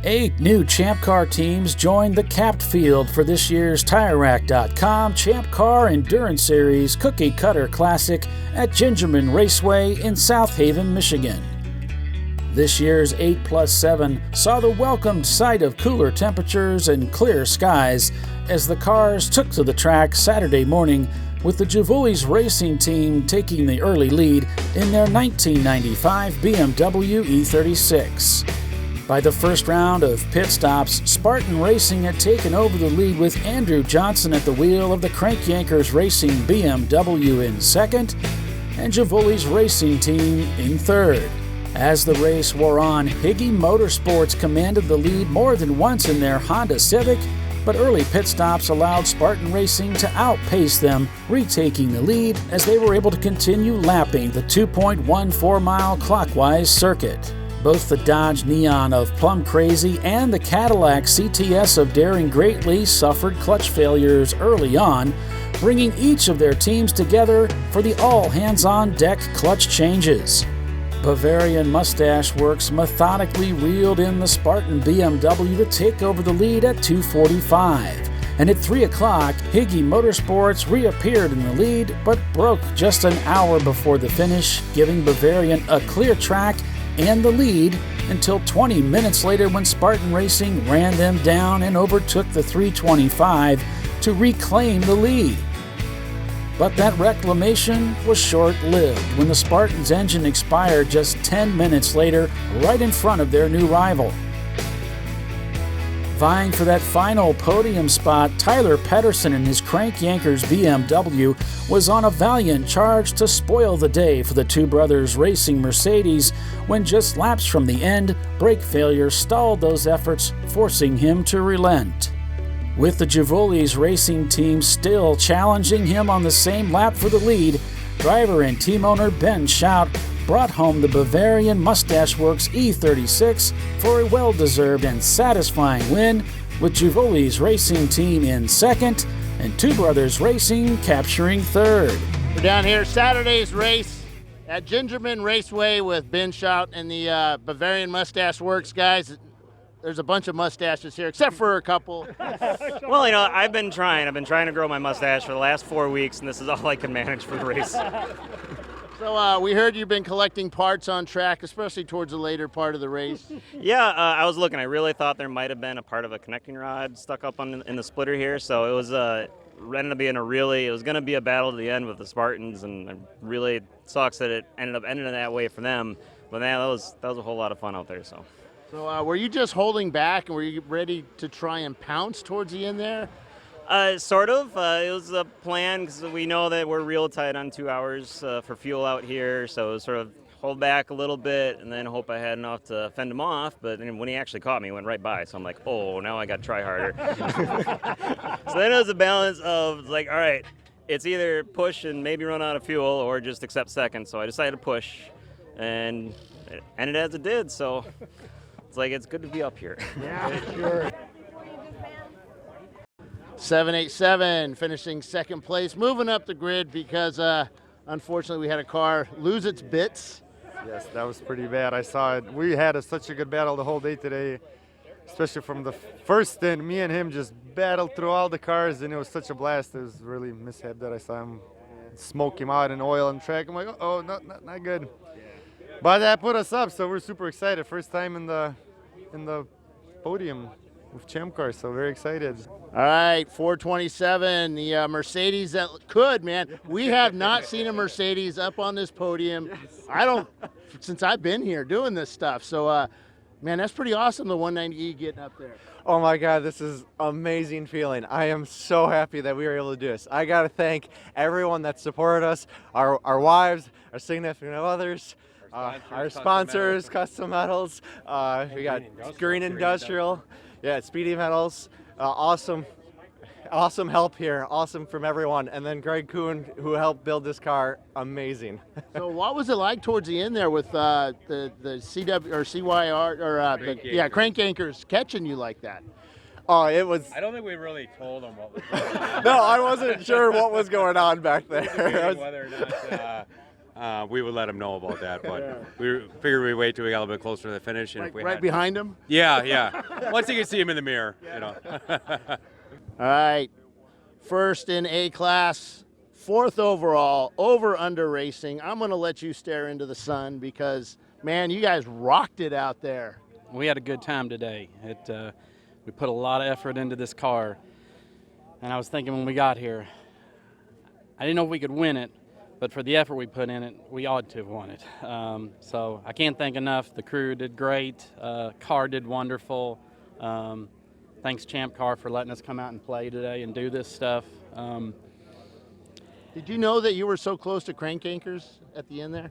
8 new Champ Car teams joined the capped field for this year's TireRack.com Champ Car Endurance Series Cookie Cutter Classic at Gingerman Raceway in South Haven, Michigan. This year's 8+7 saw the welcomed sight of cooler temperatures and clear skies as the cars took to the track Saturday morning, with the Giuvulis Racing Team taking the early lead in their 1995 BMW E36. By the first round of pit stops, Spartan Racing had taken over the lead with Andrew Johnson at the wheel of the Crank Yankers Racing BMW in second and Giuvulis Racing Team in third. As the race wore on, Higgy Motorsports commanded the lead more than once in their Honda Civic, but early pit stops allowed Spartan Racing to outpace them, retaking the lead as they were able to continue lapping the 2.14-mile clockwise circuit. Both the Dodge Neon of Plum Crazy and the Cadillac CTS of Daring Greatly suffered clutch failures early on, bringing each of their teams together for the all-hands-on-deck clutch changes. Bavarian Mustache Works methodically reeled in the Spartan BMW to take over the lead at 2:45. And at 3 o'clock, Higgy Motorsports reappeared in the lead, but broke just an hour before the finish, giving Bavarian a clear track and the lead until 20 minutes later when Spartan Racing ran them down and overtook the 325 to reclaim the lead. But that reclamation was short-lived when the Spartans' engine expired just 10 minutes later, right in front of their new rival. Vying for that final podium spot, Tyler Pedersen and his Crank Yankers BMW was on a valiant charge to spoil the day for the two brothers racing Mercedes when just laps from the end, brake failure stalled those efforts, forcing him to relent. With the Giuvulis Racing Team still challenging him on the same lap for the lead, driver and team owner Ben Schout brought home the Bavarian Mustache Works E36 for a well-deserved and satisfying win, with Giuvulis Racing Team in second and Two Brothers Racing capturing third. We're down here Saturday's race at Gingerman Raceway with Ben Schout and the Bavarian Mustache Works guys. There's a bunch of mustaches here, except for a couple. Well, I've been trying to grow my mustache for the last 4 weeks, and this is all I can manage for the race. So we heard you've been collecting parts on track, especially towards the later part of the race. Yeah, I was looking. I really thought there might have been a part of a connecting rod stuck up in the splitter here, so it was ended up being it was going to be a battle to the end with the Spartans, and it really sucks that it ended that way for them. But man, that was a whole lot of fun out there. So were you just holding back, and were you ready to try and pounce towards the end there? Sort of. It was a plan because we know that we're real tight on 2 hours for fuel out here, so it was sort of hold back a little bit and then hope I had enough to fend him off. But when he actually caught me, he went right by, so I'm like, oh, now I got to try harder. So then it was a balance of like, all right, it's either push and maybe run out of fuel or just accept second. So I decided to push, and it ended as it did. So it's like it's good to be up here. Yeah, sure. 787 finishing second place, moving up the grid because unfortunately we had a car lose its bits. Yes, that was pretty bad. I saw it. We had such a good battle the whole day today, especially from the first stint. Me and him just battled through all the cars, and it was such a blast. It was really mishap that I saw him smoke him out in oil and track. I'm like, oh, not good. But that put us up, so we're super excited. First time in the podium with Champ Car, so very excited. All right, 427, the Mercedes that could, man. We have not seen a Mercedes up on this podium. Since I've been here doing this stuff. So, man, that's pretty awesome, the 190E getting up there. Oh my God, this is amazing feeling. I am so happy that we were able to do this. I got to thank everyone that supported us, our wives, our significant others, our sponsors, Custom Metals. We got Green Industrial. Yeah, Speedy Metals, awesome help here, awesome from everyone. And then Greg Kuhn, who helped build this car, amazing. So what was it like towards the end there with the CW or CYR or Crank Yankers catching you like that? Oh, it was. I don't think we really told them what was going on. No, I wasn't sure what was going on back there. Whether or not we would let him know about that. But we figured we'd wait till we got a little bit closer to the finish. And if we Right had, behind him? Yeah. Once you can see him in the mirror, you know. All right. First in A class, 4th overall, over-under racing. I'm going to let you stare into the sun because, man, you guys rocked it out there. We had a good time today. We put a lot of effort into this car. And I was thinking when we got here, I didn't know if we could win it, but for the effort we put in it, we ought to have won it. So I can't thank enough. The crew did great. Car did wonderful. Thanks, Champ Car, for letting us come out and play today and do this stuff. Did you know that you were so close to crank anchors at the end there?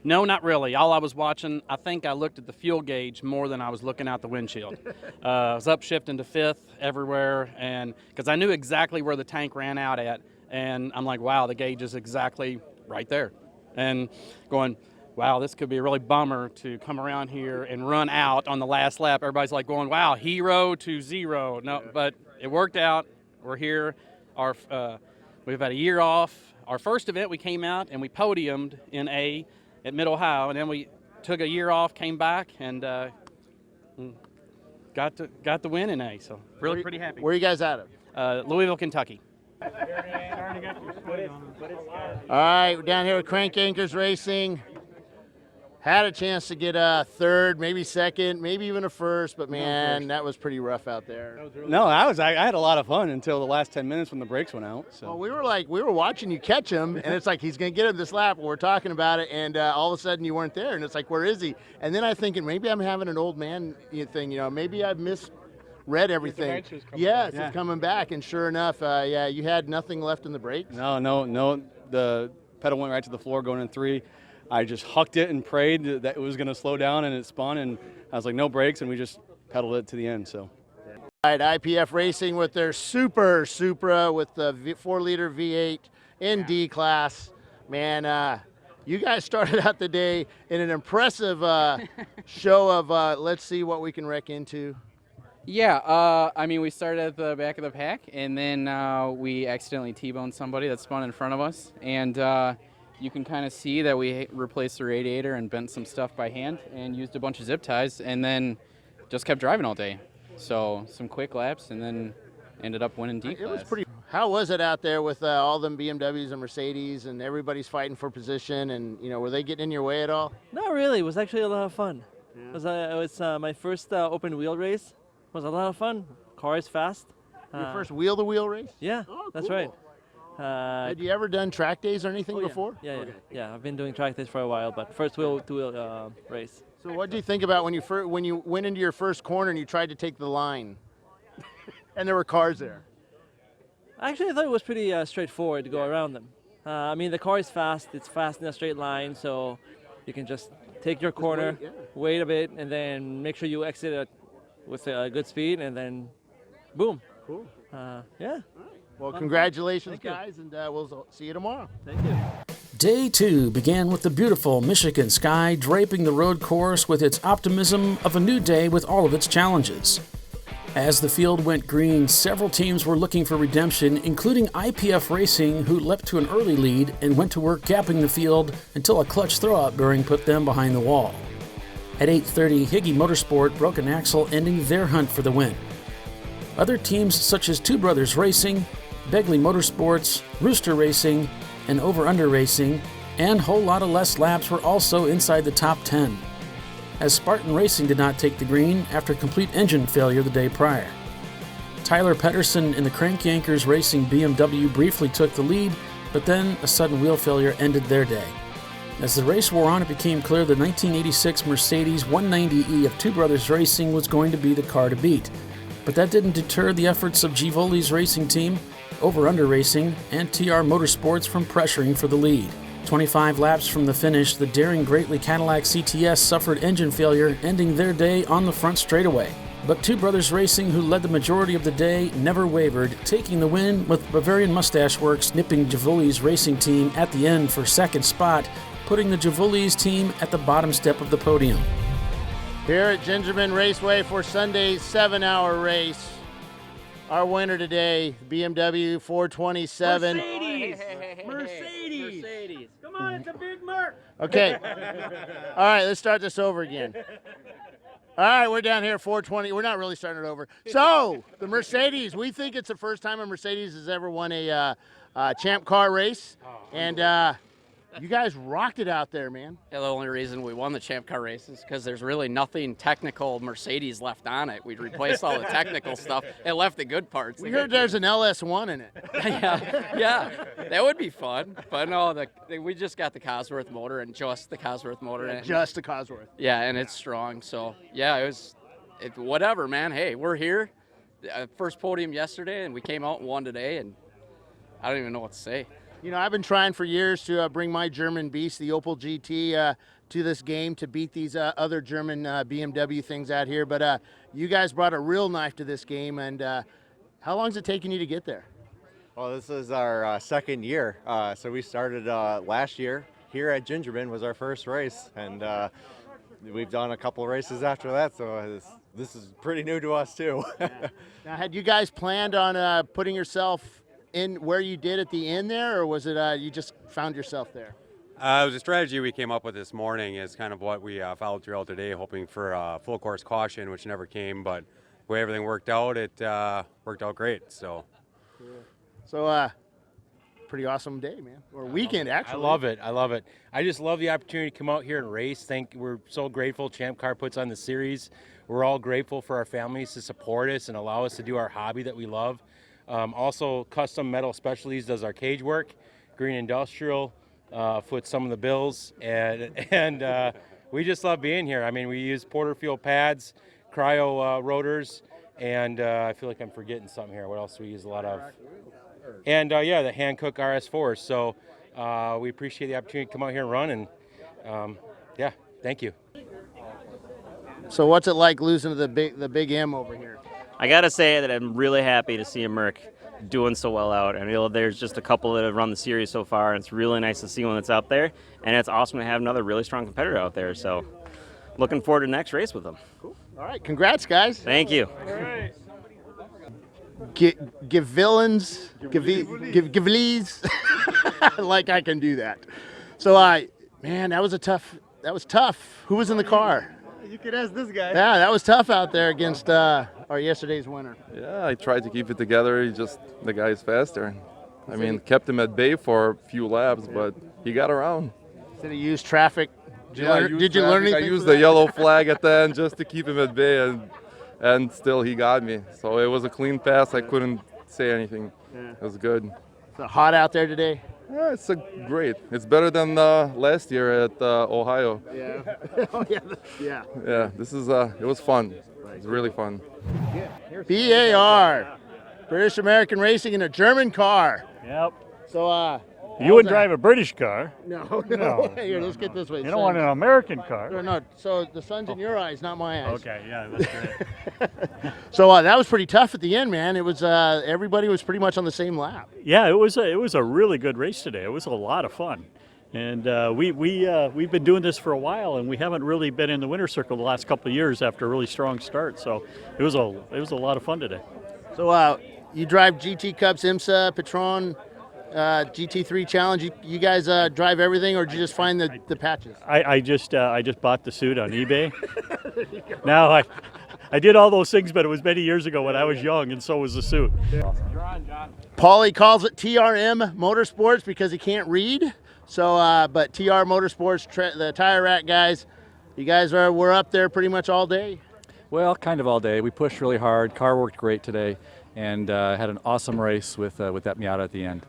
No, not really. All I was watching, I think I looked at the fuel gauge more than I was looking out the windshield. I was upshifting to 5th everywhere, and because I knew exactly where the tank ran out at, and I'm like, wow, the gauge is exactly right there. And going, wow, this could be a really bummer to come around here and run out on the last lap. Everybody's like going, wow, hero to 0. No, but it worked out. We're here. We've had a year off. Our first event, we came out and we podiumed in A at Mid-Ohio, and then we took a year off, came back, and got the win in A. So really pretty happy. Where are you guys out of? Louisville, Kentucky. All right, we're down here with Crank Anchors Racing. Had a chance to get a 3rd, maybe 2nd, maybe even a 1st, but man, that was pretty rough out there. No, I had a lot of fun until the last 10 minutes when the brakes went out. So. Well, we were watching you catch him, and it's like he's going to get him this lap. We're talking about it, and all of a sudden you weren't there, and it's like, where is he? And then I'm thinking maybe I'm having an old man thing, maybe I've misread everything. Yes, it's coming back, and sure enough, you had nothing left in the brakes. No, the pedal went right to the floor going in 3. I just hucked it and prayed that it was going to slow down, and it spun, and I was like, no brakes, and we just pedaled it to the end. So. All right, IPF Racing with their Super Supra with the 4-liter V8 in D class. Man, you guys started out the day in an impressive show of let's see what we can wreck into. Yeah, we started at the back of the pack, and then we accidentally T-boned somebody that spun in front of us, and you can kind of see that we replaced the radiator and bent some stuff by hand and used a bunch of zip ties, and then just kept driving all day. So some quick laps, and then ended up winning D class. It was pretty. How was it out there with all them BMWs and Mercedes, and everybody's fighting for position? And were they getting in your way at all? Not really. It was actually a lot of fun. Yeah. It was my first open wheel race. It was a lot of fun. Car is fast. Your first wheel-to-wheel race? Yeah, that's right. Had you ever done track days or anything before? Yeah. I've been doing track days for a while, but first wheel-to-wheel race. So what did you think about when you went into your first corner and you tried to take the line, and there were cars there? Actually, I thought it was pretty straightforward to go around them. The car is fast. It's fast in a straight line, so you can just take your corner, wait a bit, and then make sure you exit it with a good speed, and then boom. Cool. Yeah. Well, congratulations, guys, and we'll see you tomorrow. Thank you. Day 2 began with the beautiful Michigan sky draping the road course with its optimism of a new day with all of its challenges. As the field went green, several teams were looking for redemption, including IPF Racing, who leapt to an early lead and went to work gapping the field until a clutch throwout bearing put them behind the wall. At 8:30, Higgy Motorsport broke an axle, ending their hunt for the win. Other teams such as Two Brothers Racing, Begley Motorsports, Rooster Racing, and Over Under Racing, and whole lot of less laps were also inside the top 10. As Spartan Racing did not take the green after complete engine failure the day prior. Tyler Pedersen in the Crank Yankers Racing BMW briefly took the lead, but then a sudden wheel failure ended their day. As the race wore on, it became clear the 1986 Mercedes 190E of Two Brothers Racing was going to be the car to beat. But that didn't deter the efforts of Givoli's racing team, Over Under Racing, and TR Motorsports from pressuring for the lead. 25 laps from the finish, the daring Greatly Cadillac CTS suffered engine failure, ending their day on the front straightaway. But Two Brothers Racing, who led the majority of the day, never wavered, taking the win with Bavarian Mustache Works nipping Givoli's racing team at the end for second spot, putting the Givoli's team at the bottom step of the podium. Here at Gingerman Raceway for Sunday's 7-hour race. Our winner today, BMW 427. Mercedes! Come on, it's a Okay. All right, let's start this over again. All right, we're down here 420. We're not really starting it over. So, the Mercedes, we think it's the first time a Mercedes has ever won a Champ Car race. And you guys rocked it out there, man. Yeah, the only reason we won the Champ Car race is because there's really nothing technical Mercedes left on it. We replaced all the technical stuff and left the good parts. We heard there's an LS1 in it. yeah, that would be fun. But no, we just got the Cosworth motor and just the Cosworth motor. Yeah, just the Cosworth. Yeah, and it's strong. So, yeah, whatever, man. Hey, we're here. First podium yesterday, and we came out and won today, and I don't even know what to say. You know, I've been trying for years to bring my German beast, the Opel GT, to this game to beat these other German BMW things out here. But you guys brought a real knife to this game. And how long is it taking you to get there? Well, this is our second year. So we started last year. Here at Gingerman was our first race. And we've done a couple of races after that. So this is pretty new to us, too. Yeah. Now, had you guys planned on putting yourself in where you did at the end there, or was it you just found yourself there? It was a strategy we came up with this morning is kind of what we followed throughout today, hoping for full course caution, which never came, but the way everything worked out, it worked out great. So, pretty awesome day, man, or weekend actually. I love it. I love it. I just love the opportunity to come out here and race. We're so grateful Champ Car puts on the series. We're all grateful for our families to support us and allow us to do our hobby that we love. Also, Custom Metal Specialties does our cage work. Green Industrial foots some of the bills, and we just love being here. I mean, we use Porterfield pads, cryo rotors, and I feel like I'm forgetting something here. What else do we use a lot of? And yeah, the Hankook RS4s. So we appreciate the opportunity to come out here and run, and yeah, thank you. So what's it like losing to the big M over here? I got to say that I'm really happy to see a Merc doing so well out. I know there's just a couple that have run the series so far, and it's really nice to see one that's out there. And it's awesome to have another really strong competitor out there. So looking forward to the next race with them. Cool. All right. Congrats, guys. Thank you. All right. Give villains, give like I can do that. So man, that was tough. Who was in the car? You could ask this guy. Yeah, that was tough out there against our yesterday's winner. Yeah, I tried to keep it together. The guy is faster. I mean, kept him at bay for a few laps, but he got around. Did he use traffic? Did you learn anything? I used the yellow flag at the end just to keep him at bay, and still he got me. So it was a clean pass. I couldn't say anything. Yeah. It was good. Is it hot out there today? Yeah, it's great. It's better than last year at Ohio. Yeah. Oh, yeah. Yeah. Yeah. This is it was fun. It's really fun. BAR, British American Racing in a German car. Yep. So you wouldn't drive a British car. No. Here, let's get this way. You don't want an American car. No. So the sun's in your eyes, not my eyes. Okay. Yeah, that's great. So that was pretty tough at the end, man. It was everybody was pretty much on the same lap. Yeah, it was a really good race today. It was a lot of fun, and we've been doing this for a while, and we haven't really been in the winner's circle the last couple of years after a really strong start. So it was a lot of fun today. So you drive GT Cups, IMSA, Patron. GT3 Challenge. You guys drive everything, or did you just find the patches? I just bought the suit on eBay. Now I did all those things, but it was many years ago when I was young, and so was the suit. Paulie calls it TRM Motorsports because he can't read. So, but TR Motorsports, the tire rack guys, you guys were up there pretty much all day. Well, kind of all day. We pushed really hard. Car worked great today, and had an awesome race with that Miata at the end.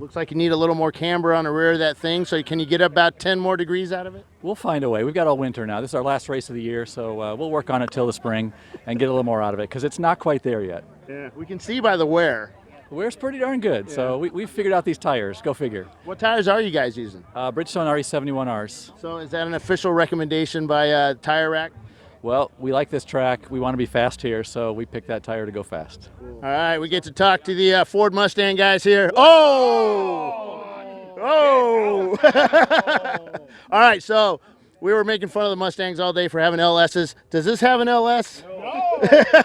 Looks like you need a little more camber on the rear of that thing, so can you get about 10 more degrees out of it? We'll find a way. We've got all winter now. This is our last race of the year, so we'll work on it till the spring and get a little more out of it, because it's not quite there yet. Yeah, we can see by the wear. The wear's pretty darn good, so we've figured out these tires. Go figure. What tires are you guys using? Bridgestone RE71Rs. So is that an official recommendation by Tire Rack? Well, we like this track. We want to be fast here, so we picked that tire to go fast. Cool. All right, we get to talk to the Ford Mustang guys here. Oh! All right, so we were making fun of the Mustangs all day for having LSs. Does this have an LS? No.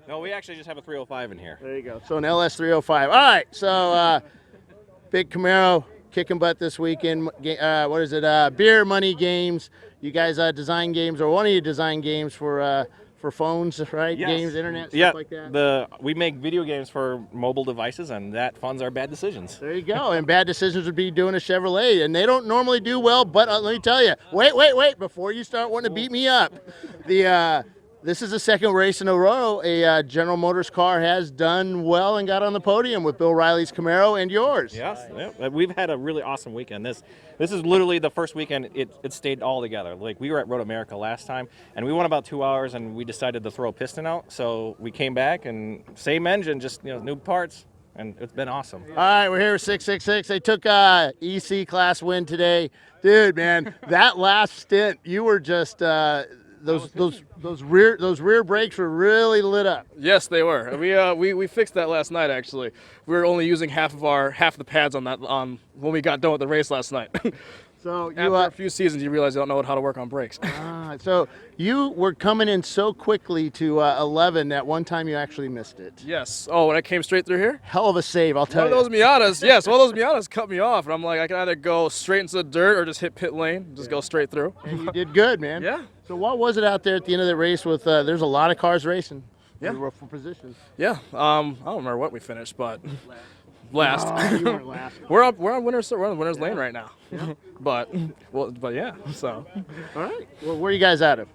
No, we actually just have a 305 in here. There you go. So an LS 305. All right, so big Camaro, kicking butt this weekend. What is it? Beer Money Games. You guys design games, or one of you design games for phones, right? Yes. Games, internet, stuff like that. We make video games for mobile devices, and that funds our bad decisions. There you go. And bad decisions would be doing a Chevrolet, and they don't normally do well. But let me tell you, wait, before you start wanting to beat me up, this is the second race in a row a General Motors car has done well and got on the podium with Bill Riley's Camaro and yours. Yes, yeah. We've had a really awesome weekend. This is literally the first weekend it stayed all together. Like, we were at Road America last time, and we went about 2 hours, and we decided to throw a piston out. So we came back, and same engine, just new parts, and it's been awesome. All right, we're here with 666. They took EC class win today, dude. Man, that last stint, you were just. Those rear brakes were really lit up. Yes, they were. We fixed that last night. Actually, we were only using half the pads on that when we got done with the race last night. So after a few seasons, you realize you don't know how to work on brakes. So you were coming in so quickly to 11 that one time you actually missed it. Yes. Oh, when I came straight through here? Hell of a save, I'll tell you. One of those Miatas, yes, one of those Miatas cut me off, and I'm like, I can either go straight into the dirt or just hit pit lane, just go straight through. And you did good, man. Yeah. So what was it out there at the end of the race with, there's a lot of cars racing. Yeah. We were for positions. Yeah. I don't remember what we finished, but last. Oh, you weren't last. we're on winner's lane right now. Yeah. but yeah. So. All right. Well, where are you guys out of?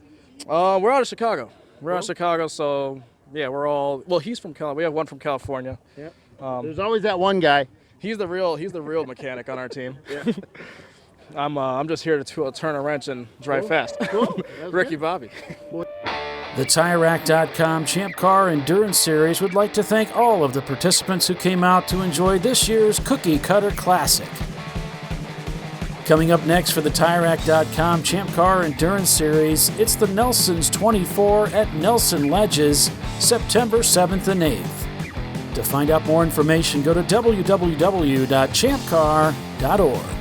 We're out of Chicago. We're out of Chicago, so yeah, we're all. Well, he's from California. We have one from California. Yeah. There's always that one guy. He's the real mechanic on our team. Yeah. I'm just here to turn a wrench and drive fast. Cool. Ricky Bobby. The TireRack.com Champ Car Endurance Series would like to thank all of the participants who came out to enjoy this year's Cookie Cutter Classic. Coming up next for the TireRack.com Champ Car Endurance Series, it's the Nelson's 24 at Nelson Ledges, September 7th and 8th. To find out more information, go to www.champcar.org.